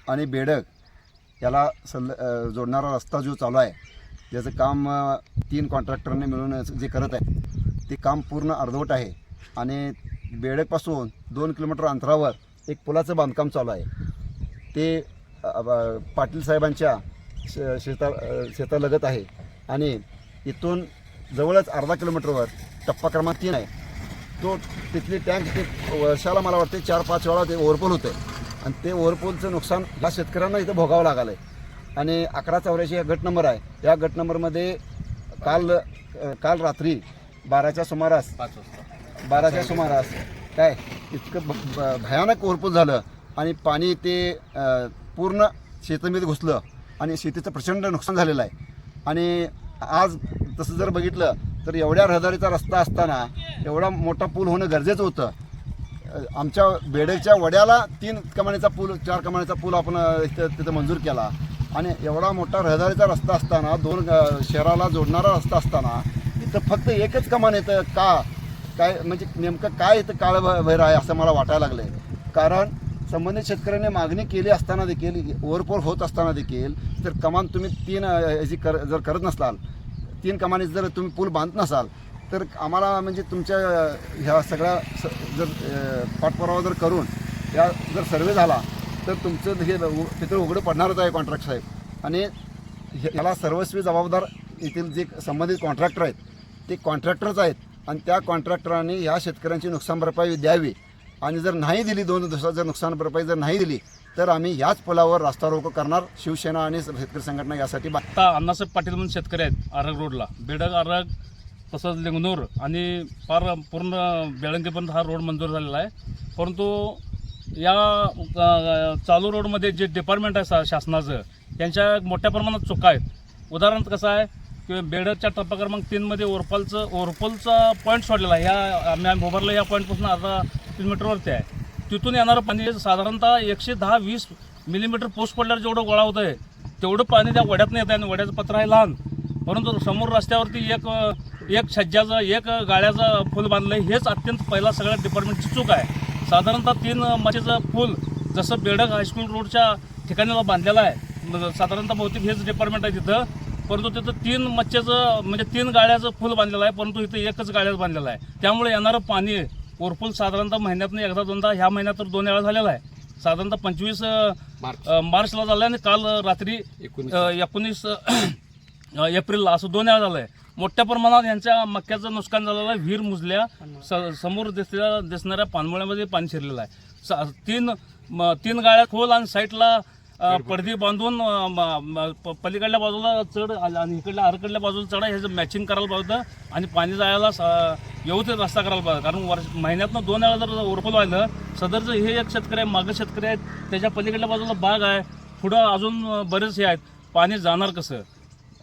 आणि बेडग याला जोडणारा रस्ता जो चालू आहे ज्याचं काम 3 कॉन्ट्रॅक्टरने मिळून जे करत आहेत ते काम पूर्ण अर्धवट आहे आणि बेडगपासून 2 किलोमीटर अंतरावर एक पुलाचं बांधकाम चालू आहे. ते पाटील साहेबांच्या शेतालगत आहे आणि इथून जवळच अर्धा किलोमीटरवर टप्पा क्रमांक 3 आहे. तो तिथली टँक ते वर्षाला मला वाटते 4-5 वेळा ते ओव्हरपूल होतं आणि ते ओव्हरपूलचं नुकसान या शेतकऱ्यांना इथं भोगावं लागलं आहे. आणि 1184 हा गट नंबर आहे. या गट नंबरमध्ये काल रात्री 12च्या सुमारास काय इतकं भयानक ओव्हरपूल झालं आणि पाणी ते पूर्ण शेतामध्ये घुसलं आणि शेतीचं प्रचंड नुकसान झालेलं आहे. आणि आज तसं जर बघितलं तर एवढ्या रहदारीचा रस्ता असताना एवढा मोठा पूल होणं गरजेचं होतं. आमच्या बेडगच्या वड्याला 3 कमानीचा पूल 4 कमानीचा पूल आपण तिथं मंजूर केला आणि एवढा मोठा रहदारीचा रस्ता असताना 2 शहराला जोडणारा रस्ता असताना इथं फक्त एकच कमान येतं का काय म्हणजे नेमकं काय इथं काळभैर आहे असं मला वाटायला लागलं आहे. कारण संबंधित शेतकऱ्यांनी मागणी केली असताना देखील ओव्हरपूल होत असताना देखील जर कमान तुम्ही 3 याची जर करत नसाल 3 कमानी जर तुम्ही पूल बांधत नसाल तर आम्हाला म्हणजे तुमच्या ह्या सगळ्या जर पाठपुरावा जर करून या जर सर्वे झाला तर तुमचं हे तिथं उघडं पडणारच आहे कॉन्ट्रॅक्ट साहेब. आणि ह्याला सर्वस्वी जबाबदार येथील जे संबंधित कॉन्ट्रॅक्टर आहेत ते कॉन्ट्रॅक्टरच आहेत आणि त्या कॉन्ट्रॅक्टरांनी ह्या शेतकऱ्यांची नुकसान भरपाई द्यावी आणि जर नाही दिली 2 दिवसात जर नुकसान भरपाई जर नाही दिली तर आम्ही याच पुलावर रास्ता रोको करणार. शिवसेना आणि शेतकरी संघटना यासाठी आता अण्णासाहेब पाटील म्हणून शेतकरी आहेत आरग रोडला बेडग आरग तसंच लिंगनूर आणि पूर्ण बेळंगीपर्यंत हा रोड मंजूर झालेला आहे. परंतु या चालू रोडमध्ये जे डिपार्टमेंट आहे शासनाचं त्यांच्या मोठ्या प्रमाणात चुका आहेत. उदाहरण कसं आहे की बेडगच्या टप्पा क्रमांक 3मध्ये ओव्हरपूलचा पॉईंट सोडलेला आहे. आम्ही उभारलं या पॉईंटपासून अर्धा किलोमीटरवरती आहे. तिथून येणारं पाणी साधारणतः 110-20 मिलीमीटर पाऊस पडल्यावर जेवढं गोळा होतं आहे तेवढं पाणी त्या वड्यातनं येतं आणि वड्याचं पत्र आहे लहान. परंतु समोर रस्त्यावरती एक छज्जाचं एक गाळ्याचं फूल बांधलं आहे. हेच अत्यंत पहिला सगळ्या डिपार्टमेंटची चूक आहे. साधारणतः 3 मच्छीचं फूल जसं बेडग हायस्कूल रोडच्या ठिकाणीला बांधलेलं आहे साधारणतः बहुतेक हेच डिपार्टमेंट आहे तिथं. परंतु तिथं 3 मच्छीचं म्हणजे 3 गाळ्याचं फूल बांधलेलं आहे परंतु इथं एकच गाळ्याचं बांधलेलं आहे. त्यामुळे येणारं पाणी ओव्हरपूल साधारणतः महिन्यातून एकदा दोनदा ह्या महिन्यात तर 2 वेळा झालेला आहे. साधारणतः 25 मार्चला झालं आणि काल रात्री 19 एप्रिलला असं 2 वेळा झालं आहे. मोठ्या प्रमाणात यांच्या मक्याचं नुकसान झालेलं आहे. विहीर मुजल्या समोर दिसणाऱ्या पानमळ्यामध्ये पाणी शिरलेलं आहे. 3 गाळ्या खोल आणि साईडला पडदी बांधून पलीकडल्या बाजूला चढ आणि इकडल्या आरकडल्या बाजूला चढा ह्याचं मॅचिंग करायला पाहिजे आणि पाणी जायला व्यवस्थित रस्ता करायला पाहिजे. कारण महिन्यातनं 2 वेळा जर ओव्हरफूल व्हायलं सदरचं हे एक शेतकरी आहे मागं शेतकरी आहेत त्याच्या पलीकडल्या बाजूला बाग आहे पुढं अजून बरेच हे आहेत. पाणी जाणार कसं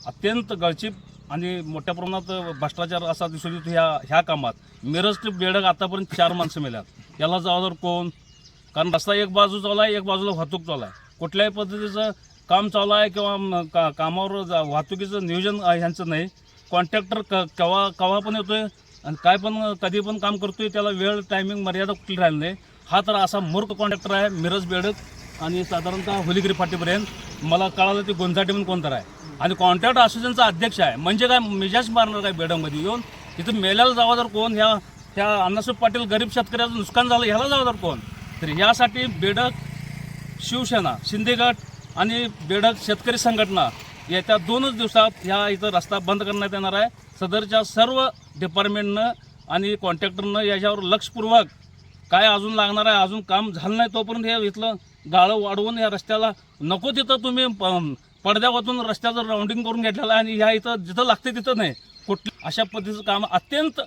अत्यंत गळचीप आणि मोठ्या प्रमाणात भ्रष्टाचार असा दिसून येतो ह्या कामात. मिरज ते बेडग आतापर्यंत 4 माणसं मिळाल्यात. याला जबाबदार कोण? कारण रस्ता एक बाजू चालू आहे एक बाजूला वाहतूक चालू आहे. कुठल्याही पद्धतीचं काम चालू आहे किंवा कामावर वाहतुकीचं नियोजन ह्यांचं नाही. कॉन्ट्रॅक्टर केव्हा पण येतोय आणि काय पण कधी पण काम करतोय त्याला वेळ टायमिंग मर्यादा कुठली राहिली नाही. हा तर असा मूर्ख कॉन्ट्रॅक्टर आहे मिरज बेडग आणि साधारणतः होलीगिरी फाटीपर्यंत. मला कळालं ते गोंजाटे म्हणून कोणतर आहे आणि कॉन्ट्रॅक्ट असोसिएशनचा अध्यक्ष आहे. म्हणजे काय मिजाज मारणार काय बेडगमध्ये येऊन तिथं मेल्याला जबाबदार कोण? ह्या अण्णासाहेब पाटील गरीब शेतकऱ्याचं नुकसान झालं ह्याला जबाबदार कोण? तर यासाठी बेडग शिवसेना शिंदे गट आणि बेडग शेतकरी संघटना येत्या 2च दिवसात ह्या इथं रस्ता बंद करण्यात येणार आहे. सदरच्या सर्व डिपार्टमेंटनं आणि कॉन्ट्रॅक्टरनं याच्यावर लक्षपूर्वक काय अजून लागणार आहे अजून काम झालं नाही तोपर्यंत हे इथलं गाळं वाढवून या रस्त्याला नको तिथं तुम्ही पडद्यावातून रस्त्याचं राऊंडिंग करून घेतलेलं आहे आणि ह्या इथं जिथं लागते तिथं नाही कुठलं अशा पद्धतीचं काम अत्यंत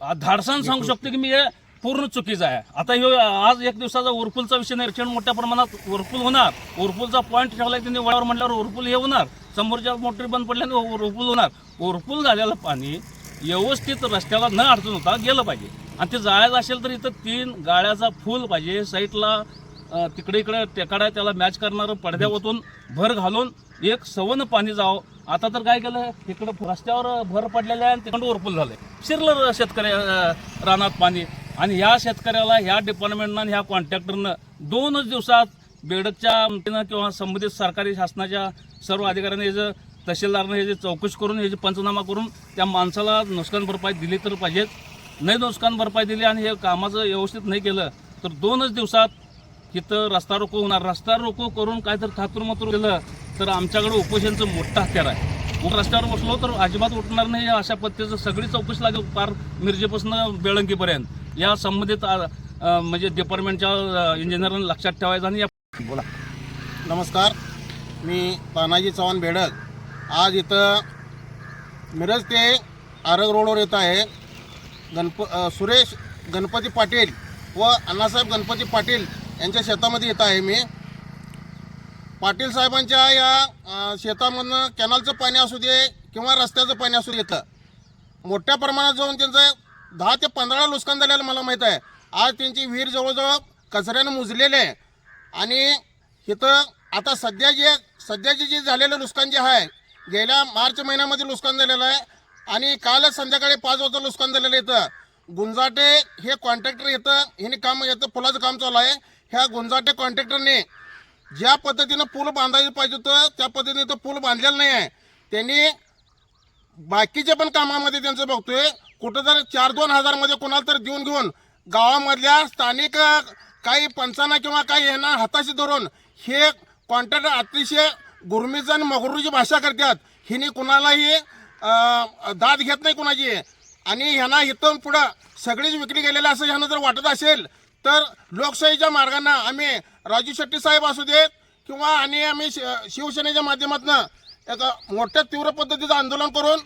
धाडसानं सांगू शकतो की मी हे पूर्ण चुकीचं आहे. आता हे आज 1 दिवसाचा ओव्हरपूलचा विषय निरीक्षण मोठ्या प्रमाणात ओव्हरपूल होणार. ओव्हरपूलचा पॉईंट ठेवला त्यांनी वड्यावर म्हटल्यावर ओव्हरपूल हे होणार. समोरच्या मोटरी बंद पडल्याने ओव्हरपूल होणार. ओव्हरपूल झालेलं पाणी व्यवस्थित रस्त्याला न अडचण होता गेलं पाहिजे आणि ते जायचं असेल तर इथं 3 गाळ्याचा फूल पाहिजे. साईडला तिकडे इकडे टेकाडा त्याला मॅच करणारं पडद्यावरून भर घालून एक सवन पाणी जावं. आता तर काय केलं तिकडं रस्त्यावर भर पडलेलं आहे आणि तिकडं ओव्हरपूल झालं आहे. शिरलं शेतकरी रानात पाणी आणि ह्या शेतकऱ्याला ह्या डिपार्टमेंटनं ह्या कॉन्ट्रॅक्टरनं 2च दिवसात बेडकच्या किंवा संबंधित सरकारी शासनाच्या सर्व अधिकाऱ्यांनी याचं तहसीलदारने याची चौकशी करून याची पंचनामा करून त्या माणसाला नुकसान भरपाई दिली तर पाहिजेत. नाही नुकसान भरपाई दिली आणि हे कामाचं व्यवस्थित नाही केलं तर 2च दिवसात इथं रस्ता रोको होणार. रस्ता रोको करून काय तर थातुरमातुर केलं तर आमच्याकडे उपोषणचं मोठं हत्यार आहे. रस्त्यावर बसलो तर अजिबात उठणार नाही अशा पद्धतीचं सगळी चौकशी लागेल पार मिरजेपासून बेळंकीपर्यंत. या संबंधित म्हणजे डिपार्टमेंटच्या इंजिनियरांनी लक्षात ठेवायचं. आणि बोला. नमस्कार, मी तानाजी चव्हाण बेडक. आज इथं मिरज ते आरग रोडवर येत आहे. सुरेश गणपती पाटील व अण्णासाहेब गणपती पाटील यांच्या शेतामध्ये येत आहे मी. पाटील साहेबांच्या या शेतामधनं कॅनलचं पाणी असू दे किंवा रस्त्याचं पाणी असू दे येतं मोठ्या प्रमाणात जाऊन त्यांचं 10 ते 15 नुकसान झालेलं मला माहीत आहे. आज त्यांची विहीर जवळजवळ कचऱ्यानं मुजलेली आहे. आणि इथं आता सध्याचे जे झालेलं नुकसान जे आहे गेल्या मार्च महिन्यामध्ये नुकसान झालेलं आहे. आणि कालच संध्याकाळी 5 वाजता नुकसान झालेलं येतं. गुंजाटे हे कॉन्ट्रॅक्टर येतं, ह्याने काम येतं, पुलाचं काम चालू आहे. ह्या गुंजाटे कॉन्ट्रॅक्टरने ज्या पद्धतीनं पूल बांधायला पाहिजे होतं त्या पद्धतीने तो पूल बांधलेला नाही आहे. त्यांनी बाकीचे पण कामामध्ये त्यांचं बघतोय कुठं जर 4-2 हजारमध्ये कोणाला तर देऊन घेऊन गावामधल्या स्थानिक काही पंचांना किंवा काही यांना हाताशी धरून हे कॉन्ट्रॅक्टर अतिशय गुरमीचं आणि मगरूची भाषा करतात. हिने कुणालाही दाद घेत नाही कुणाची. आणि ह्यांना इथून पुढं सगळीच विक्री गेलेलं असं ह्यांना जर वाटत असेल तर लोकशाहीच्या मार्गानं आम्ही राजू शेट्टी साहेब असू देत किंवा आणि आम्ही शिवसेनेच्या माध्यमातून एक मोठ्या तीव्र पद्धतीचं आंदोलन करून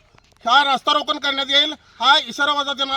हा रस्ता रोको करण्यात येईल हा इशारा वाजा देणार.